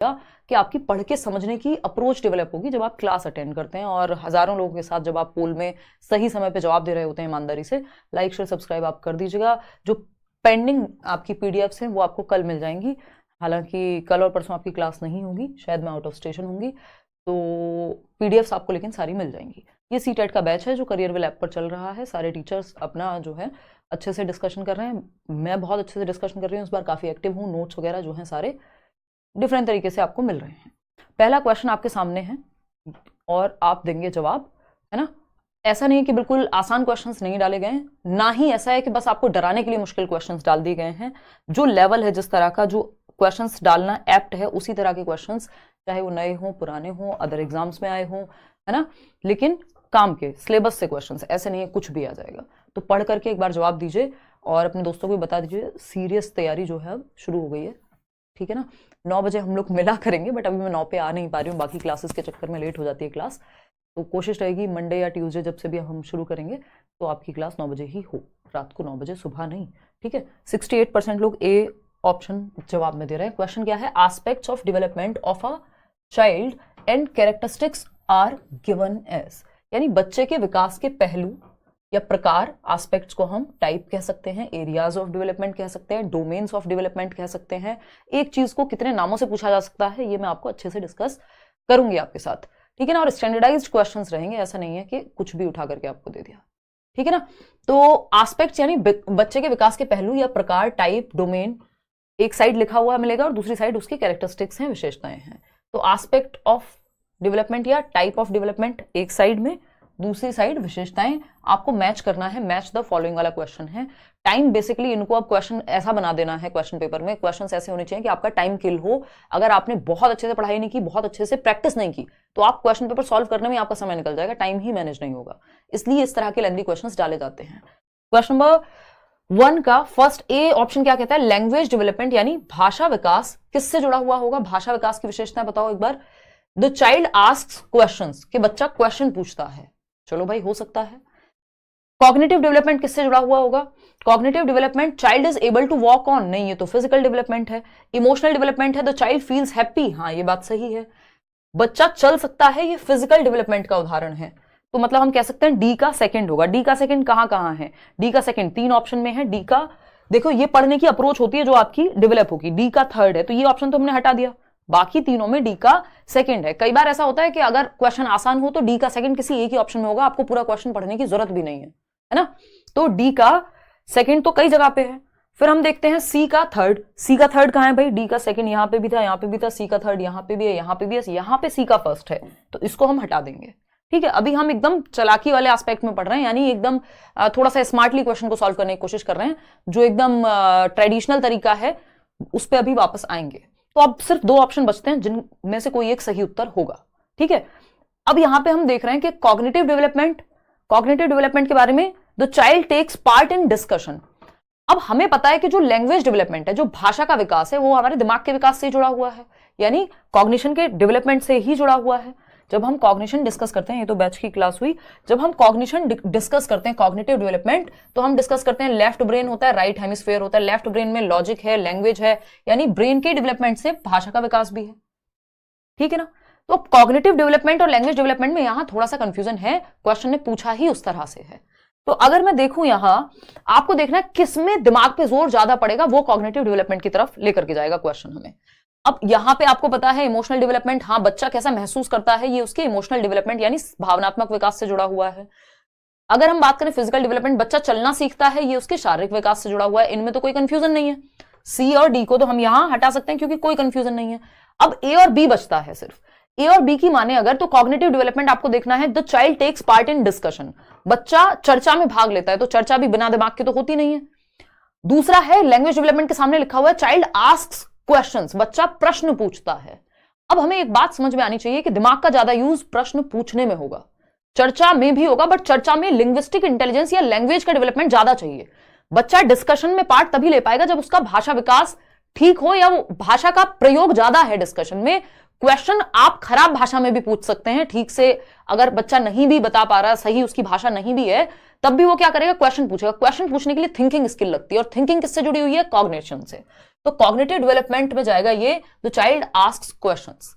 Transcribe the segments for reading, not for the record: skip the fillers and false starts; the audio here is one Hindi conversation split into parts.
कि आपकी पढ़ के समझने की अप्रोच डेवलप होगी जब आप क्लास अटेंड करते हैं और हजारों लोगों के साथ जब आप पोल में सही समय पे जवाब दे रहे होते हैं ईमानदारी से। लाइक शेयर सब्सक्राइब आप कर दीजिएगा। जो पेंडिंग आपकी पीडीएफ्स हैं वो आपको कल मिल जाएंगी। हालांकि कल और परसों आपकी क्लास नहीं होगी, शायद मैं आउट ऑफ स्टेशन होंगी, तो पीडीएफ्स आपको लेकिन सारी मिल जाएंगी। ये सीटेट का बैच है जो करियरविल ऐप पर चल रहा है। सारे टीचर्स अपना जो है अच्छे से डिस्कशन कर रहे हैं, मैं बहुत अच्छे से डिस्कशन कर रही हूँ, इस बार काफ़ी एक्टिव हूँ। नोट्स वगैरह जो हैं सारे डिफरेंट तरीके से आपको मिल रहे हैं। पहला क्वेश्चन आपके सामने है और आप देंगे जवाब, है ना। ऐसा नहीं है कि बिल्कुल आसान क्वेश्चंस नहीं डाले गए, ना ही ऐसा है कि बस आपको डराने के लिए मुश्किल क्वेश्चंस डाल दिए गए हैं। जो लेवल है, जिस तरह का जो क्वेश्चंस डालना एप्ट है, उसी तरह के क्वेश्चंस, चाहे वो नए हों, पुराने हों, अदर एग्जाम्स में आए हों, है ना, लेकिन काम के सिलेबस से क्वेश्चंस, ऐसे नहीं है कुछ भी आ जाएगा। तो पढ़ करके एक बार जवाब दीजिए और अपने दोस्तों को भी बता दीजिए सीरियस तैयारी जो है अब शुरू हो गई है, ठीक है ना। 9 बजे हम लोग मिला करेंगे, बट अभी मैं 9 पे आ नहीं पा रही हूँ, बाकी क्लासेस के चक्कर में लेट हो जाती है क्लास। तो कोशिश रहेगी मंडे या ट्यूसडे जब से भी हम शुरू करेंगे तो आपकी क्लास 9 बजे ही हो, रात को 9 बजे, सुबह नहीं, ठीक है। 68% लोग ए ऑप्शन जवाब में दे रहे हैं। क्वेश्चन क्या है, aspects of development of a child and characteristics are given as, यानी बच्चे के विकास के पहलू या प्रकार, एस्पेक्ट्स को हम टाइप कह सकते हैं, एरियाज ऑफ डेवलपमेंट कह सकते हैं, डोमेन्स ऑफ डेवलपमेंट कह सकते हैं। एक चीज को कितने नामों से पूछा जा सकता है ये मैं आपको अच्छे से डिस्कस करूंगी आपके साथ, ठीक है ना। और स्टैंडर्डाइज्ड क्वेश्चंस रहेंगे, ऐसा नहीं है कि कुछ भी उठा करके आपको दे दिया, ठीक है ना। तो एस्पेक्ट्स यानी बच्चे के विकास के पहलू या प्रकार, टाइप, डोमेन, एक साइड लिखा हुआ मिलेगा और दूसरी साइड उसकी कैरेक्टरिस्टिक्स हैं, विशेषताएं हैं। तो एस्पेक्ट ऑफ डेवलपमेंट या टाइप ऑफ डेवलपमेंट एक साइड में, दूसरी साइड विशेषताएं, आपको मैच करना है। मैच द फॉलोइंग वाला क्वेश्चन है। टाइम बेसिकली इनको अब क्वेश्चन ऐसा बना देना है, क्वेश्चन पेपर में क्वेश्चन ऐसे होने चाहिए कि आपका टाइम किल हो। अगर आपने बहुत अच्छे से पढ़ाई नहीं की, बहुत अच्छे से प्रैक्टिस नहीं की, तो आप क्वेश्चन पेपर सॉल्व करने में आपका समय निकल जाएगा, टाइम ही मैनेज नहीं होगा। इसलिए इस तरह के लेंथी क्वेश्चन डाले जाते हैं। क्वेश्चन नंबर 1 का फर्स्ट ए ऑप्शन क्या कहता है, लैंग्वेज डेवलपमेंट यानी भाषा विकास किससे जुड़ा हुआ होगा। भाषा विकास की विशेषताएं बताओ एक बार। द चाइल्ड आस्क्स क्वेश्चंस, कि बच्चा क्वेश्चन पूछता है, चलो भाई हो सकता है। कॉग्निटिव डेवलपमेंट किससे जुड़ा हुआ होगा। Cognitive development, child is able to walk on, नहीं ये तो फिजिकल डेवलपमेंट है। इमोशनल डेवलपमेंट है, द चाइल्ड फील्स हैप्पी, हाँ ये बात सही है। बच्चा चल सकता है, ये फिजिकल डेवलपमेंट का उदाहरण है। तो मतलब हम कह सकते हैं डी का सेकंड होगा। डी का सेकंड कहां कहां है, डी का सेकंड 3 ऑप्शन में है। डी का देखो, ये पढ़ने की अप्रोच होती है जो आपकी डेवलप होगी। डी का थर्ड है, तो ये ऑप्शन तो हमने हटा दिया, बाकी तीनों में डी का सेकंड है। कई बार ऐसा होता है कि अगर क्वेश्चन आसान हो तो डी का सेकंड किसी एक ही ऑप्शन में होगा, आपको पूरा क्वेश्चन पढ़ने की जरूरत भी नहीं है ना। तो डी का सेकंड तो कई जगह पे है। फिर हम देखते हैं सी का थर्ड। सी का थर्ड कहां है भाई, डी का सेकंड यहां पे भी था, यहां पे भी था। सी का थर्ड यहां पे भी है, यहां पे भी है, यहां पे सी का फर्स्ट है, तो इसको हम हटा देंगे, ठीक है। अभी हम एकदम चालाकी वाले एस्पेक्ट में पढ़ रहे हैं, यानी एकदम थोड़ा सा स्मार्टली क्वेश्चन को सॉल्व करने की कोशिश कर रहे हैं। जो एकदम ट्रेडिशनल तरीका है उस पर अभी वापस आएंगे। तो अब सिर्फ 2 ऑप्शन बचते हैं जिनमें से कोई एक सही उत्तर होगा, ठीक है। अब यहां पे हम देख रहे हैं कि कॉग्निटिव डेवलपमेंट के बारे में, the child takes part in discussion. अब हमें पता है कि जो लैंग्वेज डेवलपमेंट है, जो भाषा का विकास है, वो हमारे दिमाग के विकास से जुड़ा हुआ है, यानी कॉग्निशन के डेवलपमेंट से ही जुड़ा हुआ है। जब हम कॉग्निशन डिस्कस करते हैं, ये तो बैच की क्लास हुई, जब हम कॉग्निशन डिस्कस करते हैं, कॉग्निटिव डेवलपमेंट, तो हम डिस्कस करते हैं लेफ्ट ब्रेन होता है, राइट हेमिस्फीयर होता है। लेफ्ट ब्रेन में लॉजिक है, लैंग्वेज है, यानी ब्रेन के डेवलपमेंट से भाषा का विकास भी है, ठीक है ना। तो कॉग्निटिव डेवलपमेंट और लैंग्वेज डेवलपमेंट में यहां थोड़ा सा कंफ्यूजन है, क्वेश्चन ने पूछा ही उस तरह से है। तो अगर मैं देखूं यहां, आपको देखना है किसमें दिमाग पे जोर ज्यादा पड़ेगा, वो कॉग्निटिव डेवलपमेंट की तरफ लेकर के जाएगा क्वेश्चन हमें। अब यहां पे आपको पता है इमोशनल डेवलपमेंट, हाँ बच्चा कैसा महसूस करता है, ये उसके इमोशनल डेवलपमेंट यानी भावनात्मक विकास से जुड़ा हुआ है। अगर हम बात करें फिजिकल डेवलपमेंट, बच्चा चलना सीखता है, ये उसके शारीरिक विकास से जुड़ा हुआ है। इनमें तो कोई कंफ्यूजन नहीं है। सी और डी को तो हम यहां हटा सकते हैं क्योंकि कोई कंफ्यूजन नहीं है। अब ए और बी बचता है, सिर्फ ए और बी की माने अगर, तो कॉग्निटिव डेवलपमेंट आपको देखना है, the child takes part in discussion, बच्चा चर्चा में भाग लेता है। तो चर्चा भी बिना दिमाग के तो होती नहीं है। दूसरा है लैंग्वेज डेवलपमेंट के सामने लिखा हुआ है, चाइल्ड आस्क्स क्वेश्चंस, बच्चा प्रश्न पूछता है। अब हमें एक बात समझ में आनी चाहिए कि दिमाग का ज्यादा यूज प्रश्न पूछने में होगा, चर्चा में भी होगा, बट चर्चा में लिंग्विस्टिक इंटेलिजेंस या लैंग्वेज का डेवलपमेंट ज्यादा चाहिए। बच्चा डिस्कशन में पार्ट तभी ले पाएगा जब उसका भाषा विकास ठीक हो, या वो भाषा का प्रयोग ज्यादा है डिस्कशन में। क्वेश्चन आप खराब भाषा में भी पूछ सकते हैं, ठीक से अगर बच्चा नहीं भी बता पा रहा, सही उसकी भाषा नहीं भी है, तब भी वो क्या करेगा, क्वेश्चन पूछेगा। क्वेश्चन पूछने के लिए थिंकिंग स्किल लगती है, और थिंकिंग किससे जुड़ी हुई है, कॉग्निशन से। तो कॉग्निटिव डेवलपमेंट में जाएगा ये द चाइल्ड आस्क्स क्वेश्चंस।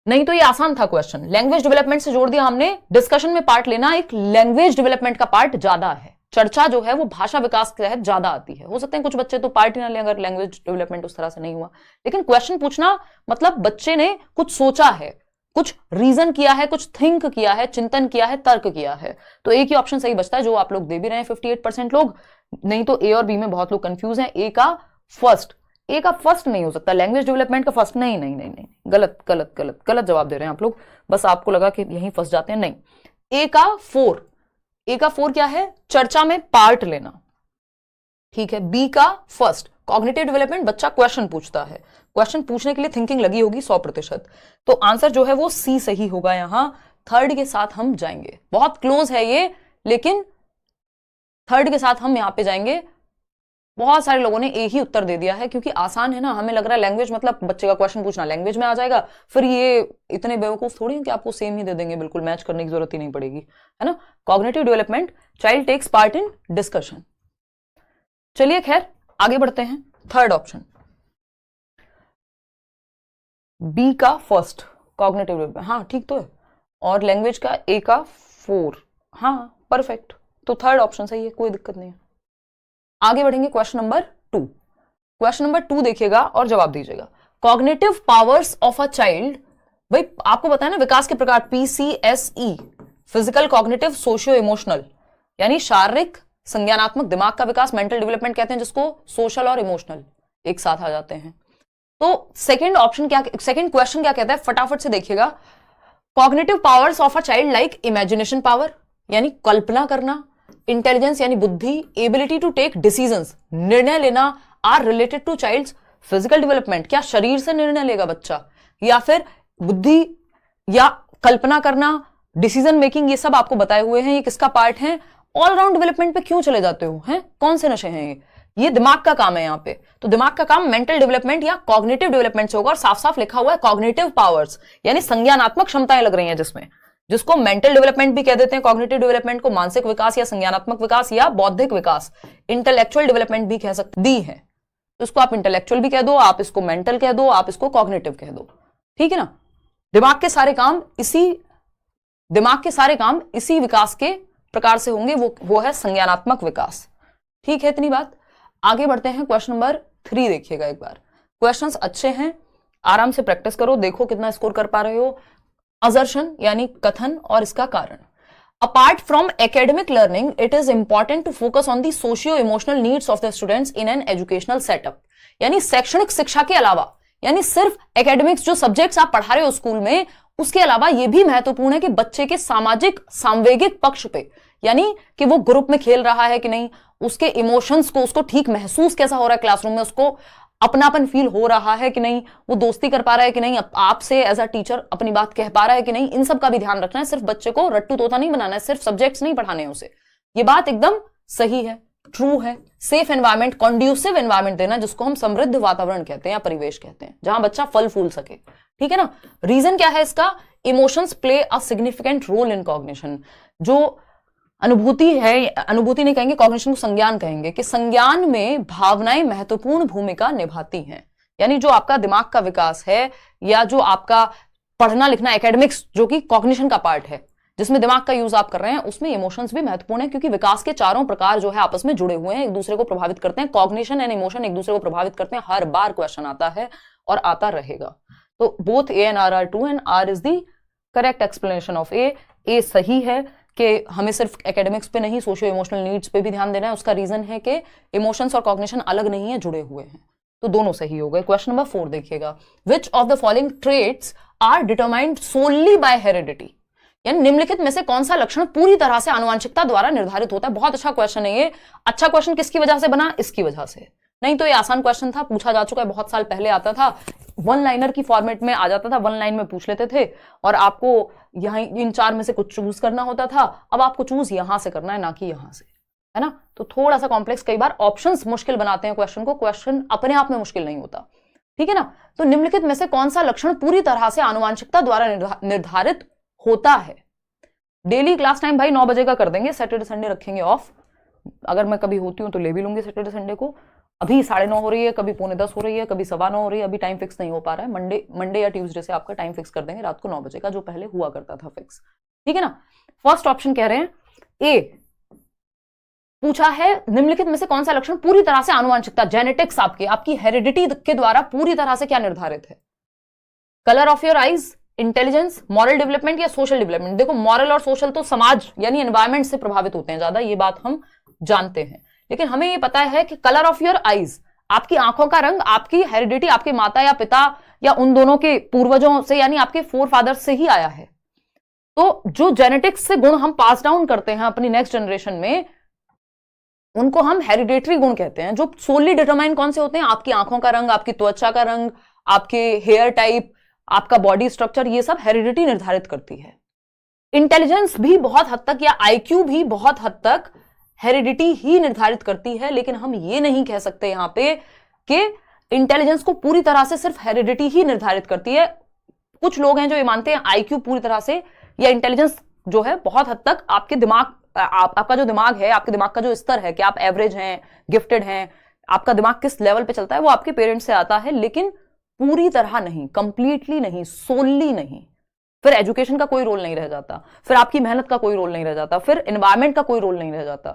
नहीं तो ये आसान था क्वेश्चन। लैंग्वेज डेवलपमेंट से जोड़ दिया हमने। डिस्कशन में पार्ट लेना एक लैंग्वेज डेवलपमेंट का पार्ट ज्यादा है, चर्चा जो है वो भाषा विकास के तहत ज्यादा आती है। हो सकते हैं कुछ बच्चे तो पार्ट ही ना लें अगर लैंग्वेज डेवलपमेंट उस तरह से नहीं हुआ, लेकिन क्वेश्चन पूछना मतलब बच्चे ने कुछ सोचा है, कुछ रीजन किया है, कुछ थिंक किया है, चिंतन किया है, तर्क किया है। तो एक ही ऑप्शन सही बचता है जो आप लोग दे भी रहे हैं 58% लोग। नहीं तो ए और बी में बहुत लोग कंफ्यूज हैं। ए का फर्स्ट नहीं हो सकता, लैंग्वेज डेवलपमेंट का फर्स्ट। नहीं नहीं नहीं नहीं, गलत गलत गलत गलत जवाब दे रहे हैं आप लोग। बस आपको लगा कि यहीं फंस जाते हैं, नहीं। ए का फोर क्या है, चर्चा में पार्ट लेना, ठीक है। बी का फर्स्ट कॉग्निटिव डेवलपमेंट, बच्चा क्वेश्चन पूछता है, क्वेश्चन पूछने के लिए थिंकिंग लगी होगी 100%। तो आंसर जो है वो सी सही होगा। यहां थर्ड के साथ हम जाएंगे, बहुत क्लोज है ये, लेकिन थर्ड के साथ हम यहां पे जाएंगे। बहुत सारे लोगों ने एक ही उत्तर दे दिया है क्योंकि आसान है ना। हमें लग रहा है लैंग्वेज मतलब बच्चे का क्वेश्चन पूछना लैंग्वेज में आ जाएगा, फिर ये इतने बेवकूफ थोड़ी है कि आपको सेम ही दे देंगे, बिल्कुल मैच करने की जरूरत ही नहीं पड़ेगी, है ना। Cognitive development, child takes part in discussion. चलिए खैर आगे बढ़ते हैं। थर्ड ऑप्शन बी का फर्स्ट कॉग्निटिव डेवलपमेंट, हाँ ठीक तो है, और लैंग्वेज का ए का 4, हाँ परफेक्ट। तो थर्ड ऑप्शन सही है, कोई दिक्कत नहीं है। आगे बढ़ेंगे क्वेश्चन नंबर 2। क्वेश्चन नंबर 2 देखिएगा और जवाब दीजिएगा। Cognitive powers of a child, भाई आपको पता है ना विकास के प्रकार PCSE, physical, cognitive, socio emotional, यानी शारीरिक, संज्ञानात्मक, दिमाग का विकास, मेंटल डेवलपमेंट कहते हैं जिसको, सोशल और इमोशनल एक साथ आ जाते हैं। तो सेकंड क्वेश्चन क्या कहता है, फटाफट से देखिएगा। Cognitive powers of a child like imagination power, यानी कल्पना करना, इंटेलिजेंस यानी बुद्धि, एबिलिटी टू टेक डिसीजंस, निर्णय लेना, are related to child's physical development. क्या शरीर से निर्णय लेगा बच्चा, या फिर बुद्धि या कल्पना करना, डिसीजन मेकिंग, ये सब आपको बताए हुए हैं। ये किसका पार्ट है, ऑलराउंड डेवलपमेंट पे क्यों चले जाते हो, हैं कौन से नशे हैं ये दिमाग का काम है यहाँ पे। तो दिमाग का काम मेंटल डेवलपमेंट या कॉग्निटिव डेवलपमेंट से होगा, और साफ साफ लिखा हुआ है कॉग्निटिव पावर्स, यानी संज्ञानात्मक क्षमताएं लग रही हैं जिसमें, जिसको मेंटल डेवलपमेंट भी कह देते हैं। कॉग्निटिव डेवलपमेंट को मानसिक विकास या संज्ञानात्मक विकास या बौद्धिक विकास, इंटेलेक्चुअल डेवलपमेंट भी कह सकते दी है। तो इसको आप इंटेलेक्चुअल भी कह दो, आप इसको मेंटल कह दो, आप इसको कॉग्निटिव कह दो, ठीक है ना। दिमाग के सारे काम इसी विकास के प्रकार से होंगे, वो है संज्ञानात्मक विकास, ठीक है। इतनी बात। आगे बढ़ते हैं क्वेश्चन नंबर 3 देखिएगा एक बार। क्वेश्चंस अच्छे हैं, आराम से प्रैक्टिस करो, देखो कितना स्कोर कर पा रहे हो। असर्शन यानी कथन और इसका कारण। Apart from academic learning it is important to focus on the socio emotional needs of the students in an educational setup, यानी शैक्षणिक शिक्षा के अलावा, यानी सिर्फ एकेडमिक्स जो सब्जेक्ट्स आप पढ़ा रहे हो स्कूल में, उसके अलावा यह भी महत्वपूर्ण है कि बच्चे के सामाजिक सांवेगिक पक्ष पे, यानी कि वो ग्रुप में खेल रहा है कि नहीं, उसके इमोशंस को, उसको ठीक महसूस कैसा हो रहा है क्लासरूम में, उसको अपनापन फील हो रहा है कि नहीं, वो दोस्ती कर पा रहा है कि नहीं, आपसे एज अ टीचर अपनी बात कह पा रहा है कि नहीं, इन सब का भी ध्यान रखना है। सिर्फ बच्चे को रट्टू तोता नहीं बनाना है, सिर्फ सब्जेक्ट्स नहीं पढ़ाने हैं उसे। ये बात एकदम सही है, ट्रू है। सेफ एनवायरमेंट, कॉन्ड्यूसिव एनवायरमेंट देना, जिसको हम समृद्ध वातावरण कहते हैं या परिवेश कहते हैं, जहां बच्चा फल फूल सके, ठीक है ना। रीजन क्या है इसका, emotions play a significant role in cognition. जो अनुभूति है, अनुभूति नहीं कहेंगे, कॉग्निशन को संज्ञान कहेंगे, कि संज्ञान में भावनाएं महत्वपूर्ण भूमिका निभाती हैं। यानी जो आपका दिमाग का विकास है, या जो आपका पढ़ना लिखना एकेडमिक्स जो कि कॉग्निशन का पार्ट है, जिसमें दिमाग का यूज आप कर रहे हैं, उसमें इमोशंस भी महत्वपूर्ण है, क्योंकि विकास के चारों प्रकार जो है आपस में जुड़े हुए हैं, एक दूसरे को प्रभावित करते हैं। कॉग्निशन एंड इमोशन एक दूसरे को प्रभावित करते हैं, हर बार क्वेश्चन आता है और आता रहेगा। तो both A and R are true and R is the correct explanation of A. A सही है कि हमें सिर्फ एकेडमिक्स पे नहीं, सोशियो इमोशनल नीड्स पे भी ध्यान देना है। उसका रीजन है कि इमोशंस और कॉग्निशन अलग नहीं है, जुड़े हुए हैं। तो दोनों सही हो गए। क्वेश्चन नंबर 4 देखिएगा। Which of the following traits are determined solely by heredity, यानी निम्नलिखित में से कौन सा लक्षण पूरी तरह से आनुवंशिकता द्वारा निर्धारित होता है। बहुत अच्छा क्वेश्चन है ये। अच्छा क्वेश्चन किसकी वजह से बना, इसकी वजह से। नहीं तो ये आसान क्वेश्चन था, पूछा जा चुका है, बहुत साल पहले आता था, वन लाइनर की फॉर्मेट में आ जाता था, वन लाइन में पूछ लेते थे, और आपको यहाँ इन 4 में से कुछ चूज करना होता था। अब आपको चूज यहां से करना है, ना कि यहां से, है ना। तो थोड़ा सा कॉम्प्लेक्स, कई बार ऑप्शंस मुश्किल बनाते हैं क्वेश्चन को, क्वेश्चन अपने आप में मुश्किल नहीं होता, ठीक है ना। तो निम्नलिखित में से कौन सा लक्षण पूरी तरह से आनुवंशिकता द्वारा निर्धारित होता है। डेली क्लास टाइम भाई 9 बजे का कर देंगे, सैटरडे संडे रखेंगे ऑफ। अगर मैं कभी होती हूँ तो ले भी लूंगी सैटरडे संडे को। अभी 9:30 हो रही है, कभी 9:45 हो रही है, कभी 9:15 हो रही है, अभी टाइम फिक्स नहीं हो पा रहा है। मंडे या ट्यूसडे से आपका टाइम फिक्स कर देंगे रात को 9 बजे का, जो पहले हुआ करता था फिक्स। ठीक है ना। फर्स्ट ऑप्शन कह रहे हैं ए, पूछा है निम्नलिखित में से कौन सा लक्षण पूरी तरह से आनुवंशिकता, जेनेटिक्स आपकी हेरिडिटी के द्वारा पूरी तरह से क्या निर्धारित है? Colour of your eyes, intelligence, moral development या सोशल डेवलपमेंट। देखो मॉरल और सोशल तो समाज यानी एनवायरमेंट से प्रभावित होते हैं ज्यादा, ये बात हम जानते हैं, लेकिन हमें ये पता है कि कलर ऑफ योर आईज, आपकी आंखों का रंग, आपकी हेरिडिटी आपके माता या पिता या उन दोनों के पूर्वजों से यानी आपके फोर फादर्स से ही आया है। तो जो जेनेटिक्स से गुण हम पास डाउन करते हैं अपनी नेक्स्ट जनरेशन में, उनको हम हेरिडेटरी गुण कहते हैं, जो सोली डिटरमाइन कौन से होते हैं? आपकी आंखों का रंग, आपकी त्वचा का रंग, आपके हेयर टाइप, आपका बॉडी स्ट्रक्चर, ये सब हेरिडिटी निर्धारित करती है। इंटेलिजेंस भी बहुत हद तक या आईक्यू भी बहुत हद तक हेरिडिटी ही निर्धारित करती है, लेकिन हम ये नहीं कह सकते यहां पे कि इंटेलिजेंस को पूरी तरह से सिर्फ हेरिडिटी ही निर्धारित करती है। कुछ लोग हैं जो ये मानते हैं आईक्यू पूरी तरह से या इंटेलिजेंस जो है बहुत हद तक आपके दिमाग, आपका जो दिमाग है, आपके दिमाग का जो स्तर है कि आप एवरेज हैं, गिफ्टेड हैं, आपका दिमाग किस लेवल पे चलता है, वो आपके पेरेंट्स से आता है, लेकिन पूरी तरह नहीं, कंप्लीटली नहीं, सोलली नहीं। फिर एजुकेशन का कोई रोल नहीं रह जाता, फिर आपकी मेहनत का कोई रोल नहीं रह जाता, फिर एनवायरमेंट का कोई रोल नहीं रह जाता,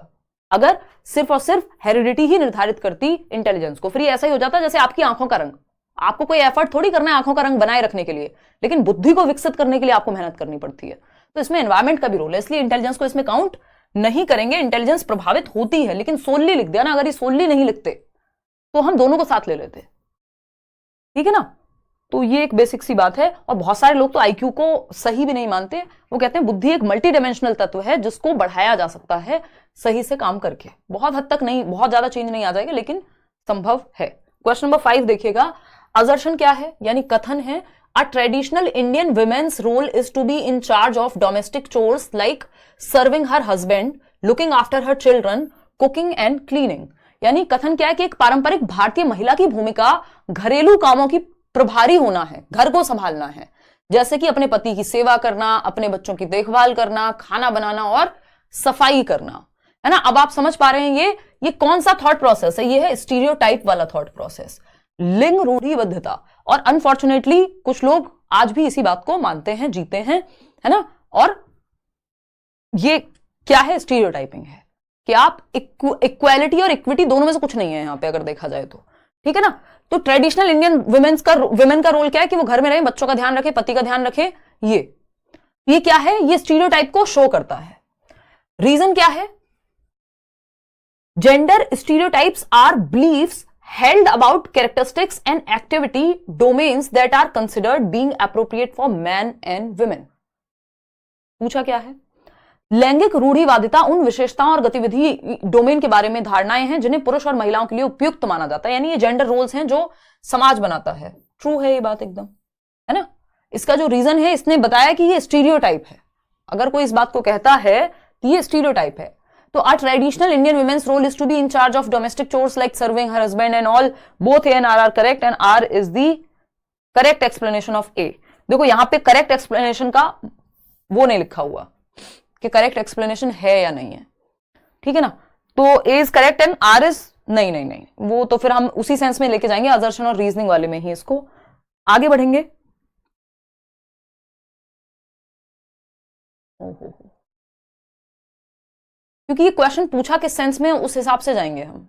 अगर सिर्फ और सिर्फ हेरिडिटी ही निर्धारित करती इंटेलिजेंस को। फिर ये ऐसा ही हो जाता जैसे आपकी आंखों का रंग, आपको कोई एफर्ट थोड़ी करना है आंखों का रंग बनाए रखने के लिए, लेकिन बुद्धि को विकसित करने के लिए आपको मेहनत करनी पड़ती है। तो इसमें एनवायरमेंट का भी रोल है, इसलिए इंटेलिजेंस को इसमें काउंट नहीं करेंगे। इंटेलिजेंस प्रभावित होती है, लेकिन सोलली लिख दिया ना, अगर ये सोलली नहीं लिखते तो हम दोनों को साथ ले लेते। ठीक है ना। तो ये एक बेसिक सी बात है। और बहुत सारे लोग तो आईक्यू को सही भी नहीं मानते, वो कहते हैं बुद्धि एक मल्टी डायमेंशनल तत्व है जिसको बढ़ाया जा सकता है सही से काम करके। बहुत हद तक नहीं, बहुत ज्यादा चेंज नहीं आ जाएगा, लेकिन संभव है। क्वेश्चन नंबर 5 देखिएगा। असर्शन क्या है, यानी कथन है, a traditional Indian women's role is to be in charge of domestic chores like serving her husband, looking after her children, cooking and cleaning. यानी कथन क्या है कि एक पारंपरिक भारतीय महिला की भूमिका घरेलू कामों की प्रभारी होना है, घर को संभालना है, जैसे कि अपने पति की सेवा करना, अपने बच्चों की देखभाल करना, खाना बनाना और सफाई करना, है ना। अब आप समझ पा रहे हैं ये कौन सा थॉट प्रोसेस है? ये है स्टीरियोटाइप वाला थॉट प्रोसेस, लिंग रूढ़िबद्धता। और अनफॉर्चुनेटली कुछ लोग आज भी इसी बात को मानते हैं, जीते हैं, है ना। और ये क्या है? स्टीरियोटाइपिंग है कि आप इक्वालिटी और इक्विटी दोनों में से कुछ नहीं है यहां पे अगर देखा जाए तो। ठीक है ना। तो ट्रेडिशनल इंडियन वुमेन का रोल क्या है कि वो घर में रहे, बच्चों का ध्यान रखे, पति का ध्यान रखे। ये क्या है? ये स्टीरियोटाइप को शो करता है। रीजन क्या है? Gender stereotypes are beliefs held about characteristics and activity domains that are considered being appropriate for men and women। पूछा क्या है? लैंगिक रूढ़िवादिता उन विशेषताओं और गतिविधि डोमेन के बारे में धारणाएं हैं जिन्हें पुरुष और महिलाओं के लिए उपयुक्त माना जाता है, यानी ये जेंडर रोल्स हैं जो समाज बनाता है। ट्रू है ये बात एकदम, है ना। इसका जो रीजन है, इसने बताया कि ये स्टीरियोटाइप है। अगर कोई इस बात को कहता है तो ये स्टीरियोटाइप है। तो a traditional Indian women's role is to be in charge of domestic chores like serving her husband and all, both A and R are correct and R is the correct explanation of A। देखो यहां पे करेक्ट एक्सप्लेनेशन का वो नहीं लिखा हुआ कि करेक्ट एक्सप्लेनेशन है या नहीं है, ठीक है ना। तो A is correct and R is नहीं, वो तो फिर हम उसी सेंस में लेके जाएंगे, असर्शन और रीजनिंग वाले में ही इसको आगे बढ़ेंगे। क्योंकि ये क्वेश्चन पूछा किस सेंस में, उस हिसाब से जाएंगे हम।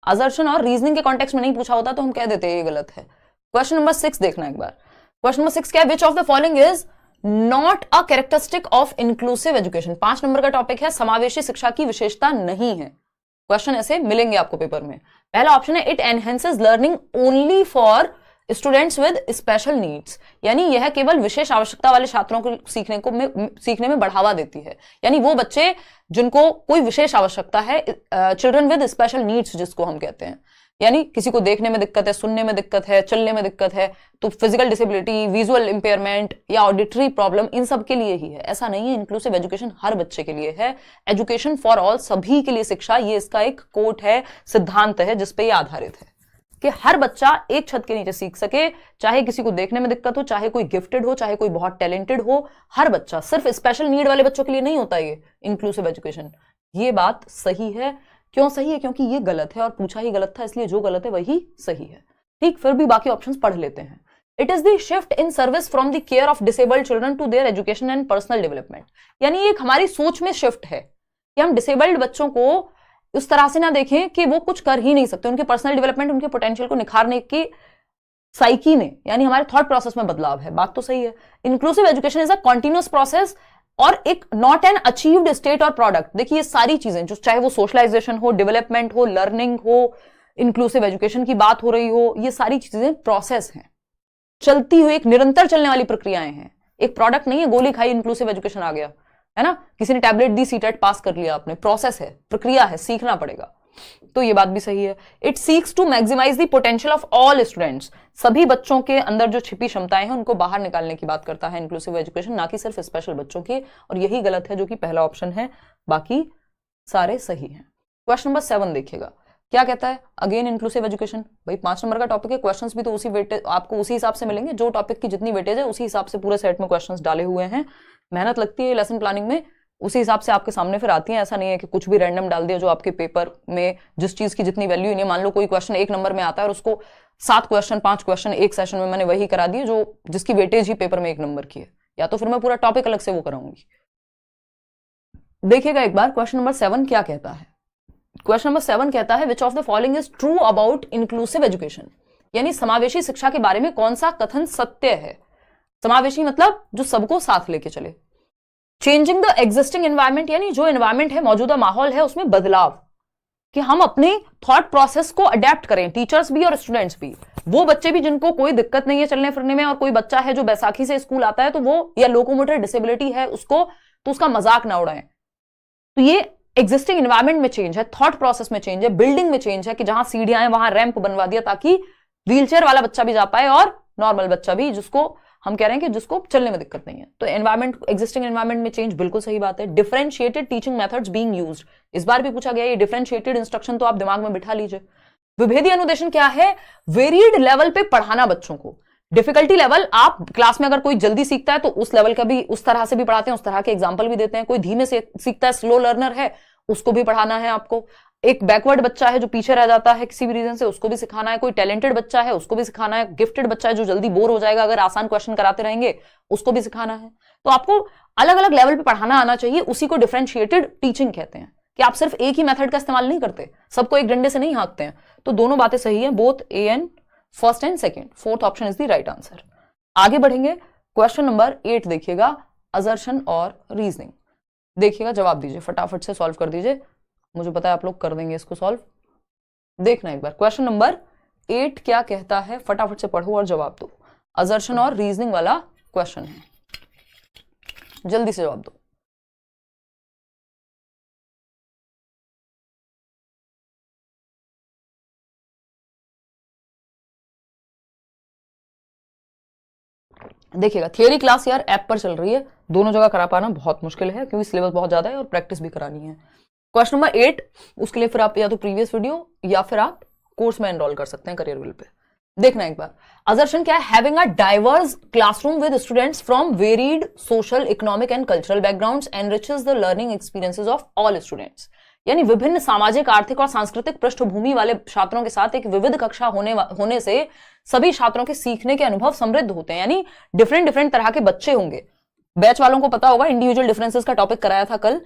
असर्शन और रीजनिंग के कॉन्टेक्स्ट में नहीं पूछा होता तो हम कह देते ये गलत है। क्वेश्चन नंबर 6 देखना एक बार। क्वेश्चन नंबर 6 क्या है? विच of the following is not a characteristic of inclusive education. 5 number का टॉपिक है, समावेशी शिक्षा की विशेषता नहीं है। क्वेश्चन ऐसे मिलेंगे आपको पेपर में। पहला ऑप्शन है it enhances learning only for students with special needs, यानी यह केवल विशेष आवश्यकता वाले छात्रों को सीखने में बढ़ावा देती है, यानी वो बच्चे जिनको कोई विशेष आवश्यकता है, चिल्ड्रन विद स्पेशल नीड्स जिसको हम कहते हैं, यानी किसी को देखने में दिक्कत है, सुनने में दिक्कत है, चलने में दिक्कत है, तो फिजिकल डिसेबिलिटी, विजुअल इंपेयरमेंट या ऑडिटरी प्रॉब्लम, इन सब के लिए ही है। ऐसा नहीं है, इंक्लूसिव एजुकेशन हर बच्चे के लिए है। एजुकेशन फॉर ऑल, सभी के लिए शिक्षा, ये इसका एक कोट है, सिद्धांत है जिसपे ये आधारित है। कि हर बच्चा एक छत के नीचे सीख सके, चाहे किसी को देखने में दिक्कत हो, चाहे कोई गिफ्टेड हो, चाहे कोई बहुत टैलेंटेड हो, हर बच्चा, सिर्फ स्पेशल नीड वाले बच्चों के लिए नहीं होता ये इंक्लूसिव एजुकेशन। ये बात सही है। क्यों सही है? क्योंकि ये गलत है और पूछा ही गलत था, इसलिए जो गलत है वही सही है। ठीक, फिर भी बाकी ऑप्शंस पढ़ लेते हैं। It is the shift in service from the care of disabled children to their education and personal development. यानी एक हमारी सोच में शिफ्ट है कि हम डिसेबल्ड बच्चों को उस तरह से ना देखें कि वो कुछ कर ही नहीं सकते, उनके पर्सनल डेवलपमेंट, उनके पोटेंशियल को निखारने की साइकी में, यानी हमारे थॉट प्रोसेस में बदलाव है। बात तो सही है। Inclusive education is a continuous process और एक नॉट एन अचीव्ड स्टेट और प्रोडक्ट। देखिए ये सारी चीजें जो, चाहे वो सोशलाइजेशन हो, डेवलपमेंट हो, लर्निंग हो, इंक्लूसिव एजुकेशन की बात हो रही हो, ये सारी चीजें प्रोसेस हैं, चलती हुई एक निरंतर चलने वाली प्रक्रियाएं हैं। एक प्रोडक्ट नहीं है, गोली खाई इंक्लूसिव एजुकेशन आ गया, है ना, किसी ने टैबलेट दी, सीटेट पास कर लिया आपने। प्रोसेस है, प्रक्रिया है, सीखना पड़ेगा। तो ये बात भी सही है। It seeks to maximise the potential of all students. सभी बच्चों के अंदर जो छिपी क्षमताएं हैं उनको बाहर निकालने की बात करता है इंक्लूसिव एजुकेशन, ना कि सिर्फ स्पेशल बच्चों की। और यही गलत है जो कि पहला ऑप्शन है, बाकी सारे सही हैं। क्वेश्चन नंबर 7 देखिएगा, क्या कहता है? Again inclusive education. भाई 5 नंबर का टॉपिक है, क्वेश्चंस भी तो उसी वेटेज आपको उसी हिसाब से मिलेंगे, जो टॉपिक की जितनी वेटेज है उसी हिसाब से पूरे सेट में क्वेश्चंस डाले हुए हैं। मेहनत लगती है लेसन प्लानिंग में, उसी हिसाब से आपके सामने फिर आती है। ऐसा नहीं है कि कुछ भी रैंडम डाल दिया जो आपके पेपर में जिस चीज की जितनी वैल्यू नहीं है। मान लो कोई क्वेश्चन 1 नंबर में आता है और उसको 7 क्वेश्चन 5 क्वेश्चन एक सेशन में मैंने वही करा दिए जो जिसकी वेटेज ही पेपर में 1 नंबर की है, या तो फिर मैं पूरा टॉपिक अलग से वो कराऊंगी। देखिएगा एक बार क्वेश्चन नंबर 7 क्या कहता है। क्वेश्चन नंबर 7 कहता है, विच of the following is true about inclusive education. यानी समावेशी शिक्षा के बारे में कौन सा कथन सत्य है। समावेशी मतलब जो सबको साथ लेके चले। चेंजिंग द एग्जिस्टिंग एनवायरमेंट, यानी जो एनवायरमेंट है, मौजूदा माहौल है, उसमें बदलाव, कि हम अपने थॉट प्रोसेस को अडेप्ट करें, टीचर्स भी और स्टूडेंट्स भी। वो बच्चे भी जिनको कोई दिक्कत नहीं है चलने फिरने में, और कोई बच्चा है जो बैसाखी से स्कूल आता है तो वो, या लोकोमोटर डिसेबिलिटी है उसको, तो उसका मजाक ना उड़ाएं। तो ये एग्जिस्टिंग एनवायरमेंट में चेंज है, थॉट प्रोसेस में चेंज है, बिल्डिंग में चेंज है, कि जहां सीढ़ियां हैं वहां रैंप बनवा दिया ताकि व्हीलचेयर वाला बच्चा भी जा पाए और नॉर्मल बच्चा भी, जिसको हम कह रहे हैं कि जिसको चलने में दिक्कत नहीं है। तो एनवायरमेंट, एग्जिस्टिंग एनवायरमेंट में चेंज, बिल्कुल सही बात है। Differentiated teaching methods being used, इस बार भी पूछा गया। ये डिफरेंशिएटेड इंस्ट्रक्शन तो आप दिमाग में बिठा लीजिए। विभेदी अनुदेशन क्या है? वेरियड लेवल पे पढ़ाना बच्चों को। डिफिकल्टी लेवल, आप क्लास में अगर कोई जल्दी सीखता है तो उस लेवल का भी उस तरह से भी पढ़ाते हैं, उस तरह के एग्जाम्पल भी देते हैं। कोई धीमे से सीखता है, स्लो लर्नर है, उसको भी पढ़ाना है आपको। एक बैकवर्ड बच्चा है जो पीछे रह जाता है किसी भी रीजन से, उसको भी सिखाना है। कोई टैलेंटेड बच्चा है, उसको भी सिखाना है। गिफ्टेड बच्चा है जो जल्दी बोर हो जाएगा अगर आसान क्वेश्चन कराते रहेंगे, उसको भी सिखाना है। तो आपको अलग अलग लेवल पे पढ़ाना आना चाहिए, उसी को डिफरेंशिएटेड टीचिंग कहते हैं, कि आप सिर्फ एक ही मेथड का इस्तेमाल नहीं करते, सबको एक डंडे से नहीं हाँकते हैं। तो दोनों बातें सही है, both A and first and second, fourth option is the right answer. आगे बढ़ेंगे, क्वेश्चन नंबर 8 देखिएगा, असर्शन और रीजनिंग। देखिएगा, जवाब दीजिए, फटाफट से सॉल्व कर दीजिए, मुझे पता है आप लोग कर देंगे इसको सॉल्व। देखना एक बार क्वेश्चन नंबर 8 क्या कहता है, फटाफट से पढ़ो और जवाब दो। असर्शन और रीजनिंग वाला क्वेश्चन है, जल्दी से जवाब दो। देखिएगा, थियरी क्लास यार ऐप पर चल रही है, दोनों जगह करा पाना बहुत मुश्किल है क्योंकि सिलेबस बहुत ज्यादा है और प्रैक्टिस भी करानी है। क्वेश्चन नंबर 8, उसके लिए फिर आप या तो प्रीवियस वीडियो या फिर आप कोर्स में एनरोल कर सकते हैं करियर विल पे। देखना एक बार, असर्शन क्या है? Having a diverse classroom with students from varied social, economic and cultural backgrounds enriches the learning experiences of all students. यानी विभिन्न सामाजिक, आर्थिक और सांस्कृतिक पृष्ठभूमि वाले छात्रों के साथ एक विविध कक्षा होने से सभी छात्रों के सीखने के अनुभव समृद्ध होते हैं। यानी डिफरेंट तरह के बच्चे होंगे। बैच वालों को पता होगा, इंडिविजुअल डिफरेंसेस का टॉपिक कराया था कल,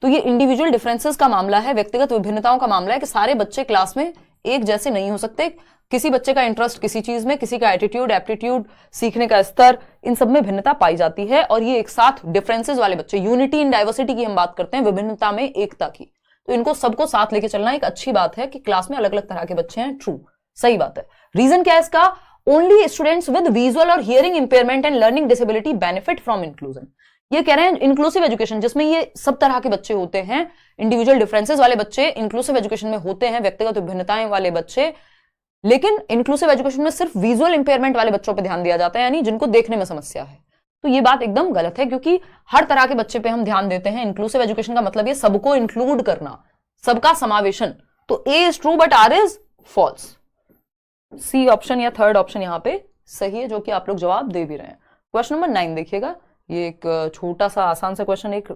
तो ये इंडिविजुअल डिफरेंसेस का मामला है, व्यक्तिगत विभिन्नताओं का मामला है कि सारे बच्चे क्लास में एक जैसे नहीं हो सकते। किसी बच्चे का इंटरेस्ट किसी चीज में, किसी का एटीट्यूड, एप्टीट्यूड, सीखने का स्तर, इन सब में भिन्नता पाई जाती है। और ये एक साथ डिफरेंसेस वाले बच्चे, यूनिटी इन डाइवर्सिटी की हम बात करते हैं, विभिन्नता में एकता की, तो इनको सबको साथ लेके चलना एक अच्छी बात है कि क्लास में अलग अलग तरह के बच्चे हैं। ट्रू, सही बात है। रीजन क्या है इसका? ओनली स्टूडेंट्स विद विजुअल और hearing impairment and learning disability benefit from inclusion. ये कह रहे हैं इंक्लूसिव एजुकेशन जिसमें ये सब तरह के बच्चे होते हैं, इंडिविजुअल डिफरेंसेस वाले बच्चे इंक्लूसिव एजुकेशन में होते हैं, व्यक्तिगत विभिन्नताएं वाले बच्चे। लेकिन इंक्लूसिव एजुकेशन में सिर्फ विजुअल इंपेयरमेंट वाले बच्चों पर ध्यान दिया जाता है, यानी जिनको देखने में समस्या है। तो ये बात एकदम गलत है, क्योंकि हर तरह के बच्चे पे हम ध्यान देते हैं। इंक्लूसिव एजुकेशन का मतलब ये सबको इंक्लूड करना, सबका समावेशन। तो A is true but R is false. C option या थर्ड ऑप्शन यहाँ पे सही है, जो कि आप लोग जवाब दे भी रहे हैं। क्वेश्चन नंबर 9 देखिएगा, ये एक छोटा सा आसान सा क्वेश्चन, एक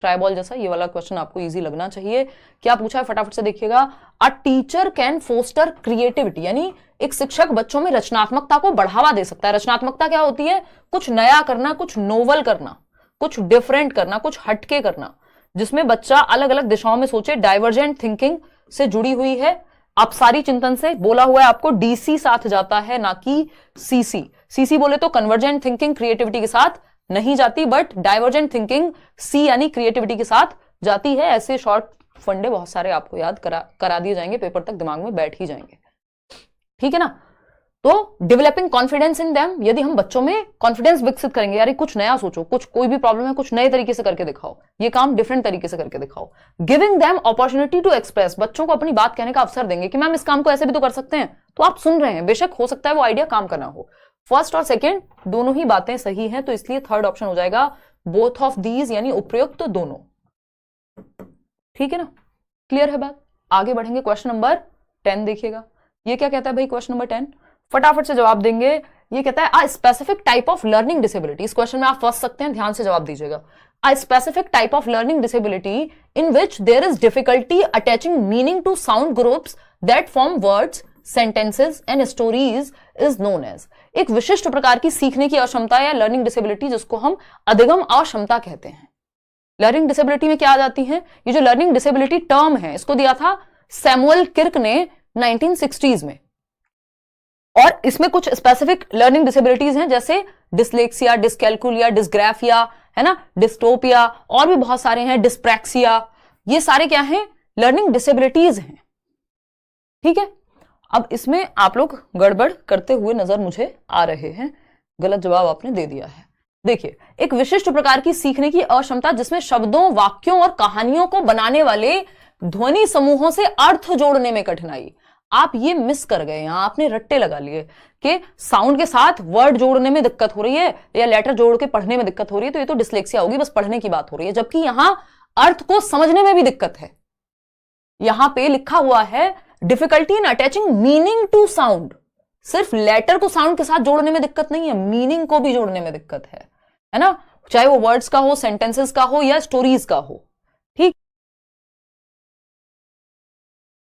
ट्राई जैसा, ये वाला क्वेश्चन आपको इजी लगना चाहिए। क्या पूछा है फटाफट से देखिएगा। A teacher can foster creativity, यानी एक शिक्षक बच्चों में रचनात्मकता को बढ़ावा दे सकता है। रचनात्मकता क्या होती है? कुछ नया करना, कुछ नोवल करना, कुछ डिफरेंट करना, कुछ हटके करना, जिसमें बच्चा अलग अलग दिशाओं में सोचे। डाइवर्जेंट थिंकिंग से जुड़ी हुई है, अपसारी चिंतन से बोला हुआ है आपको, डीसी साथ जाता है ना कि सीसी। सीसी बोले तो कन्वर्जेंट थिंकिंग क्रिएटिविटी के साथ नहीं जाती, बट डाइवर्जेंट थिंकिंग सी यानी क्रिएटिविटी के साथ जाती है। ऐसे शॉर्ट फंडे बहुत सारे आपको याद करा दिए जाएंगे, पेपर तक दिमाग में बैठ ही जाएंगे, ठीक है ना। तो डेवलपिंग कॉन्फिडेंस इन देम, यदि हम बच्चों में कॉन्फिडेंस विकसित करेंगे, यार कुछ नया सोचो, कुछ कोई भी प्रॉब्लम है कुछ नए तरीके से करके दिखाओ, ये काम डिफरेंट तरीके से करके दिखाओ। Giving them opportunity to express, बच्चों को अपनी बात कहने का अवसर देंगे कि मैम इस काम को ऐसे भी तो कर सकते हैं, तो आप सुन रहे हैं, बेशक हो सकता है वो आइडिया काम करना हो। फर्स्ट और सेकेंड दोनों ही बातें सही हैं, तो इसलिए थर्ड ऑप्शन हो जाएगा बोथ ऑफ दीज, यानी उपयुक्त तो दोनों, ठीक है ना। क्लियर है बात। आगे बढ़ेंगे, क्वेश्चन नंबर 10 देखिएगा। ये क्या कहता है भाई क्वेश्चन नंबर 10, फटाफट से जवाब देंगे। ये कहता है a specific type of learning disability, इस क्वेश्चन में आप फंस सकते हैं, ध्यान से जवाब दीजिएगा। A specific type of learning disability in which there is difficulty attaching meaning to sound groups that form words, sentences and stories is known as. एक विशिष्ट प्रकार की सीखने की अक्षमता या लर्निंग डिसेबिलिटी, जिसको हम अधिगम अक्षमता कहते हैं। लर्निंग डिसेबिलिटी में क्या आ जाती है? ये जो लर्निंग डिसेबिलिटी टर्म है, इसको दिया था सैमुअल किर्क ने 1960s में, और इसमें कुछ स्पेसिफिक लर्निंग डिसेबिलिटीज हैं, जैसे डिसलेक्सिया, डिसकैल्कुलिया, डिसग्राफिया, है ना, डिस्टोपिया, और भी बहुत सारे हैं, डिस्प्रैक्सिया। ये सारे क्या हैं? लर्निंग डिसेबिलिटीज हैं, ठीक है। अब इसमें आप लोग गड़बड़ करते हुए नजर मुझे आ रहे हैं, गलत जवाब आपने दे दिया है। देखिए, एक विशिष्ट प्रकार की सीखने की अक्षमता जिसमें शब्दों, वाक्यों और कहानियों को बनाने वाले ध्वनि समूहों से अर्थ जोड़ने में कठिनाई। आप ये मिस कर गए, यहां आपने रट्टे लगा लिए कि साउंड के साथ वर्ड जोड़ने में दिक्कत हो रही है या लेटर जोड़ के पढ़ने में दिक्कत हो रही है, तो ये तो डिसलेक्सिया होगी, बस पढ़ने की बात हो रही है। जबकि यहां अर्थ को समझने में भी दिक्कत है। यहां पे लिखा हुआ है difficulty in attaching meaning to sound, सिर्फ लेटर को साउंड के साथ जोड़ने में दिक्कत नहीं है, मीनिंग को भी जोड़ने में दिक्कत है ना, चाहे वो वर्ड्स का हो, सेंटेंसेस का हो या स्टोरीज का हो।